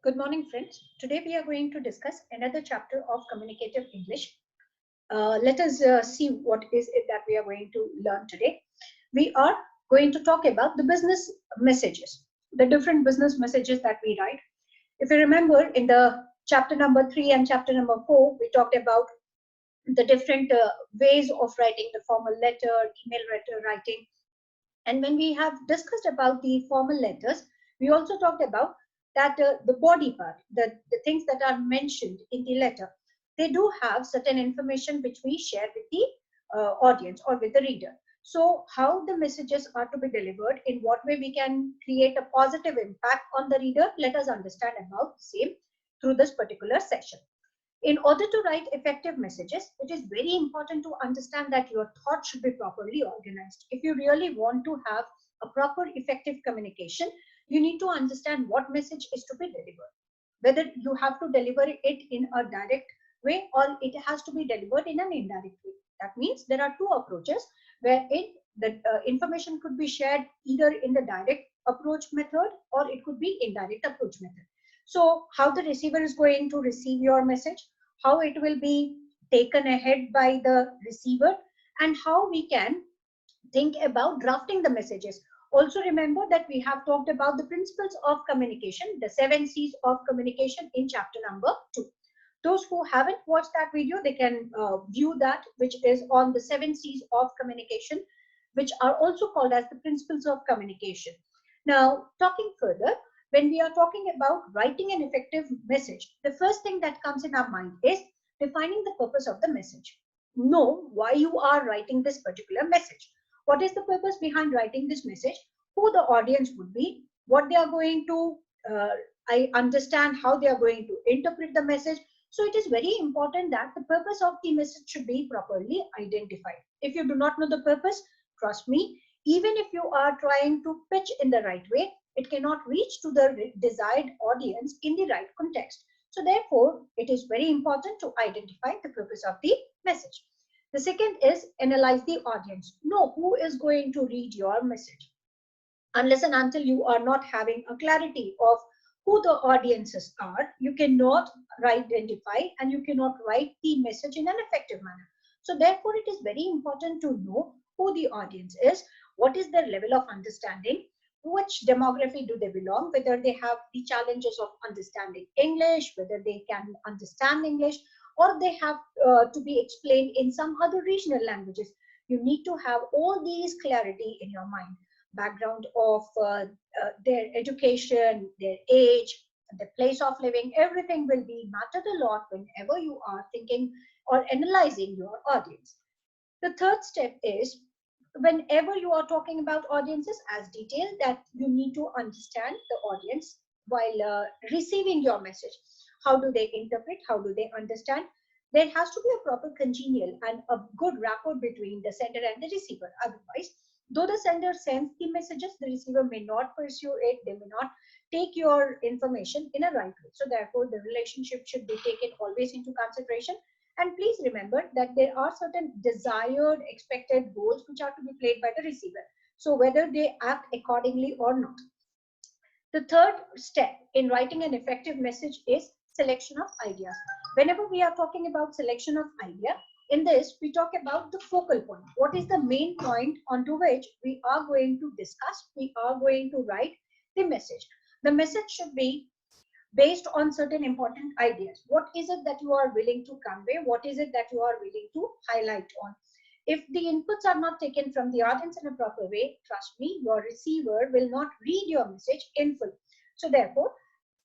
Good morning, friends. Today we are going to discuss another chapter of communicative English. Let us see what is it that we are going to learn today. We are going to talk about the business messages, the different business messages that we write. If you remember, in the chapter number 3 and chapter number 4, we talked about the different ways of writing the formal letter, email letter writing. And when we have discussed about the formal letters, we also talked about that the body part, the things that are mentioned in the letter, they do have certain information which we share with the audience or with the reader. So how the messages are to be delivered, in what way we can create a positive impact on the reader, let us understand about the same through this particular session. In order to write effective messages, it is very important to understand that your thoughts should be properly organized. If you really want to have a proper effective communication, you need to understand what message is to be delivered. Whether you have to deliver it in a direct way or it has to be delivered in an indirect way. That means there are two approaches where the information could be shared either in the direct approach method or it could be indirect approach method. So how the receiver is going to receive your message, how it will be taken ahead by the receiver, and how we can think about drafting the messages. Also remember that we have talked about the principles of communication, the 7 C's of communication in chapter number 2. Those who haven't watched that video, they can view that, which is on the 7 C's of communication, which are also called as the principles of communication. Now, talking further, when we are talking about writing an effective message, the first thing that comes in our mind is defining the purpose of the message. Know why you are writing this particular message. What is the purpose behind writing this message? Who the audience would be, what they are going to, I understand how they are going to interpret the message. So it is very important that the purpose of the message should be properly identified. If you do not know the purpose, trust me, even if you are trying to pitch in the right way, it cannot reach to the desired audience in the right context. So therefore, it is very important to identify the purpose of the message. The second is analyze the audience. Know who is going to read your message. Unless and until you are not having a clarity of who the audiences are, you cannot identify and you cannot write the message in an effective manner. So therefore, it is very important to know who the audience is, what is their level of understanding, which demography do they belong, whether they have the challenges of understanding English, whether they can understand English, or they have to be explained in some other regional languages. You need to have all these clarity in your mind. Background of their education, their age, the place of living, everything will be mattered a lot whenever you are thinking or analyzing your audience. The third step is, whenever you are talking about audiences, as detailed, that you need to understand the audience while receiving your message. How do they interpret? How do they understand? There has to be a proper congenial and a good rapport between the sender and the receiver. Otherwise, though the sender sends the messages, the receiver may not pursue it, they may not take your information in a right way. So therefore, the relationship should be taken always into consideration. And please remember that there are certain desired, expected goals which are to be played by the receiver. So whether they act accordingly or not. The third step in writing an effective message is selection of ideas. Whenever we are talking about selection of idea, in this we talk about the focal point. What is the main point onto which we are going to discuss, we are going to write the message. The message should be based on certain important ideas. What is it that you are willing to convey? What is it that you are willing to highlight on? If the inputs are not taken from the audience in a proper way, trust me, your receiver will not read your message in full. So therefore,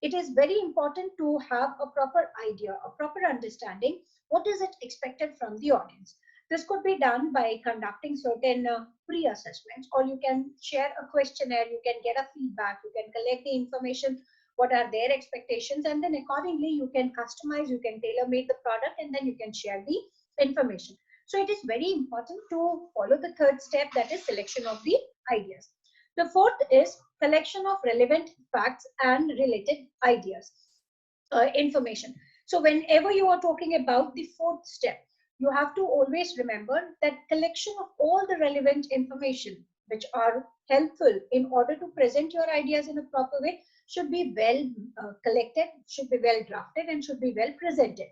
it is very important to have a proper idea, a proper understanding. What is it expected from the audience? This could be done by conducting certain pre-assessments, or you can share a questionnaire, you can get a feedback, you can collect the information, what are their expectations, and then accordingly you can customize, you can tailor make the product, and then you can share the information. So it is very important to follow the third step, that is selection of the ideas. The fourth is collection of relevant facts and related ideas, information. So whenever you are talking about the fourth step, you have to always remember that collection of all the relevant information, which are helpful in order to present your ideas in a proper way should be well collected, should be well drafted, and should be well presented.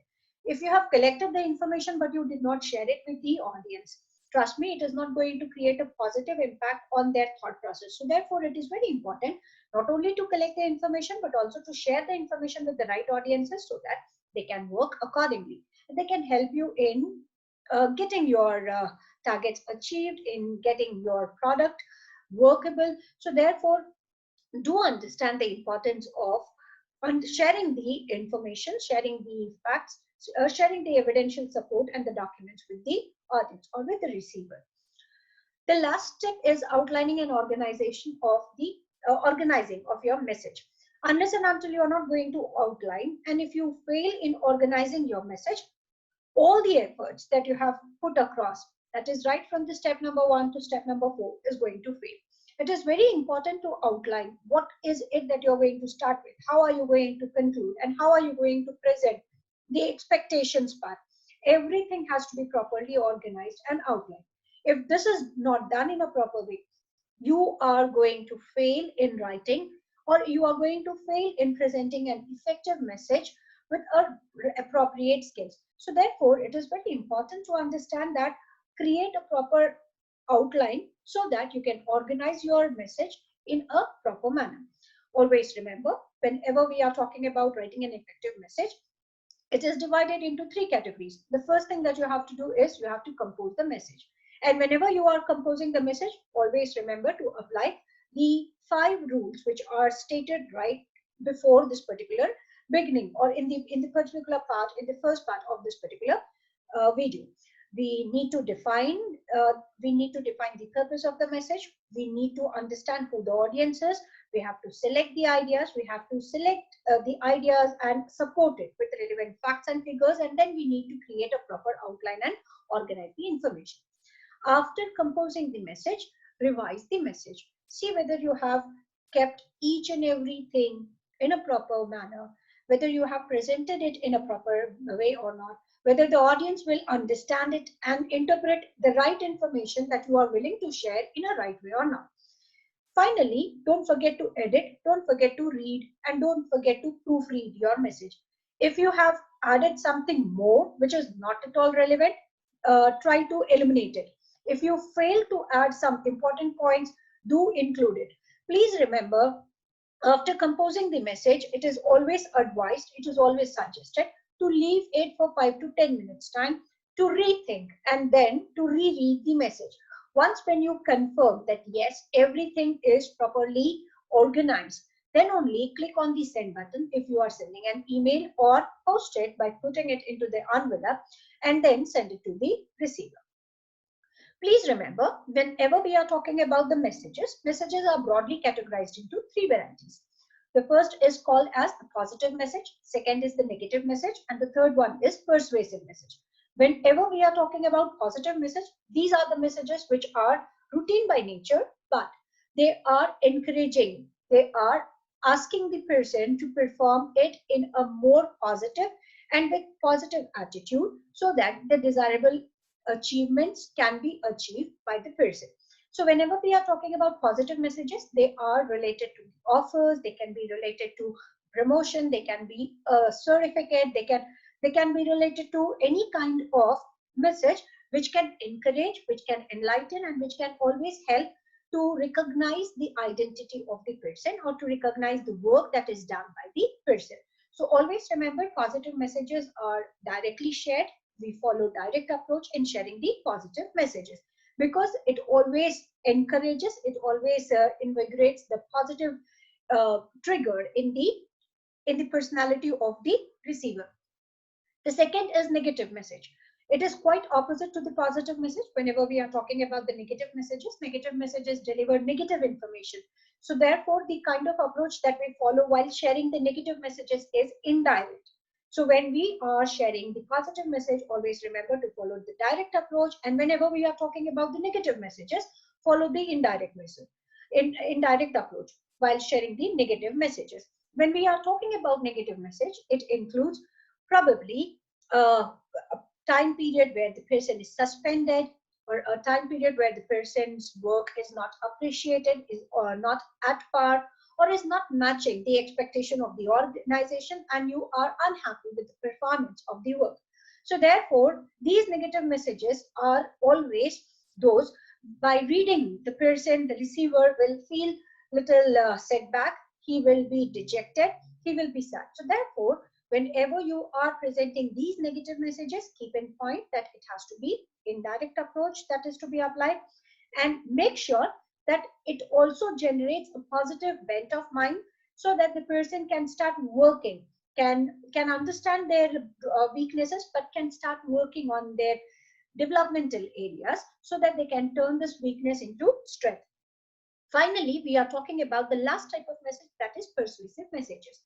If you have collected the information but you did not share it with the audience, trust me, it is not going to create a positive impact on their thought process. So therefore, it is very important not only to collect the information but also to share the information with the right audiences so that they can work accordingly. They can help you in getting your targets achieved, in getting your product workable. So therefore, do understand the importance of sharing the information, sharing the facts, sharing the evidential support and the documents with the audience or with the receiver. The last step is outlining an organization of the organizing of your message. Unless and until you are not going to outline, and if you fail in organizing your message, all the efforts that you have put across, that is right from the step number 1 to step number 4, is going to fail. It is very important to outline what is it that you're going to start with, how are you going to conclude, and how are you going to present the expectations part. Everything has to be properly organized and outlined. If this is not done in a proper way, you are going to fail in writing, or you are going to fail in presenting an effective message with appropriate skills. So therefore, it is very important to understand that, create a proper outline so that you can organize your message in a proper manner. Always remember, whenever we are talking about writing an effective message, it is divided into 3 categories. The first thing that you have to do is you have to compose the message. And whenever you are composing the message, always remember to apply the 5 rules which are stated right before this particular beginning, or in the particular part, in the first part of this particular video. We need to define the purpose of the message. We need to understand who the audience is. We have to select the ideas. We have to select the ideas and support it with relevant facts and figures. And then we need to create a proper outline and organize the information. After composing the message, revise the message. See whether you have kept each and everything in a proper manner, whether you have presented it in a proper way or not, whether the audience will understand it and interpret the right information that you are willing to share in a right way or not. Finally, don't forget to edit, don't forget to read, and don't forget to proofread your message. If you have added something more which is not at all relevant, try to eliminate it. If you fail to add some important points, do include it. Please remember, after composing the message, it is always advised, it is always suggested to leave it for 5 to 10 minutes time to rethink and then to reread the message. Once when you confirm that yes, everything is properly organized, then only click on the send button if you are sending an email, or post it by putting it into the envelope and then send it to the receiver. Please remember, whenever we are talking about the messages, messages are broadly categorized into 3 varieties. The first is called as the positive message, second is the negative message, and the third one is persuasive message. Whenever we are talking about positive message, these are the messages which are routine by nature, but they are encouraging, they are asking the person to perform it in a more positive and with positive attitude so that the desirable achievements can be achieved by the person. So whenever we are talking about positive messages, they are related to offers, they can be related to promotion, they can be a certificate, they can be related to any kind of message which can encourage, which can enlighten, and which can always help to recognize the identity of the person or to recognize the work that is done by the person. So always remember, positive messages are directly shared. We follow direct approach in sharing the positive messages because it always encourages, it always invigorates the positive trigger in the personality of the receiver. The second is negative message. It is quite opposite to the positive message. Whenever we are talking about the negative messages deliver negative information. So therefore, the kind of approach that we follow while sharing the negative messages is indirect. So when we are sharing the positive message, always remember to follow the direct approach. And whenever we are talking about the negative messages, follow the indirect message, indirect approach while sharing the negative messages. When we are talking about negative message, it includes probably a time period where the person is suspended, or a time period where the person's work is not appreciated, is or not at par, or is not matching the expectation of the organization, and you are unhappy with the performance of the work. So therefore, these negative messages are always those, by reading, the person, the receiver will feel little setback, he will be dejected, he will be sad. So therefore, whenever you are presenting these negative messages, keep in mind that it has to be indirect approach that is to be applied, and make sure that it also generates a positive bent of mind, so that the person can start working, can understand their weaknesses, but can start working on their developmental areas, so that they can turn this weakness into strength. Finally, we are talking about the last type of message, that is persuasive messages.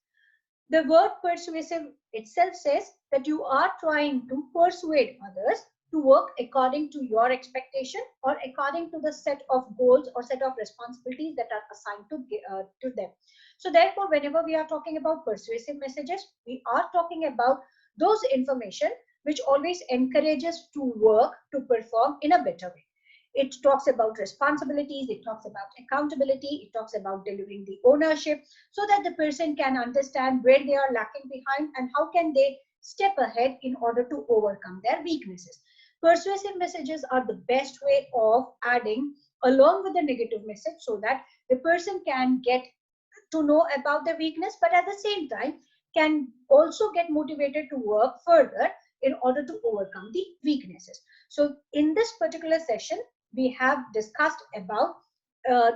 The word persuasive itself says that you are trying to persuade others to work according to your expectation, or according to the set of goals or set of responsibilities that are assigned to them. So therefore, whenever we are talking about persuasive messages, we are talking about those information which always encourages to work, to perform in a better way. It talks about responsibilities, it talks about accountability, it talks about delivering the ownership, so that the person can understand where they are lacking behind and how can they step ahead in order to overcome their weaknesses. Persuasive messages are the best way of adding along with the negative message, so that the person can get to know about the weakness, but at the same time can also get motivated to work further in order to overcome the weaknesses. So in this particular session, we have discussed about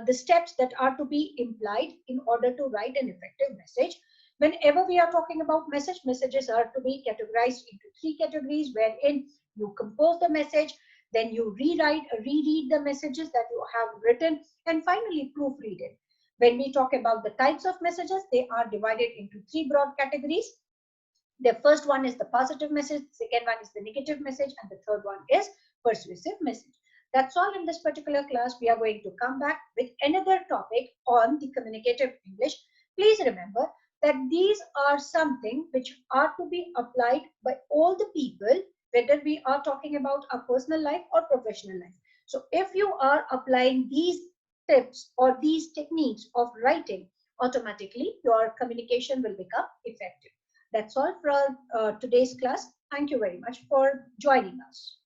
the steps that are to be implied in order to write an effective message. Whenever we are talking about messages are to be categorized into three categories, wherein you compose the message, then you reread the messages that you have written, and finally proofread it. When we talk about the types of messages, they are divided into three broad categories. The first one is the positive message, second one is the negative message, and the third one is persuasive message. That's all in this particular class. We are going to come back with another topic on the communicative English. Please remember that these are something which are to be applied by all the people, whether we are talking about our personal life or professional life. So if you are applying these tips or these techniques of writing, automatically your communication will become effective. That's all for today's class. Thank you very much for joining us.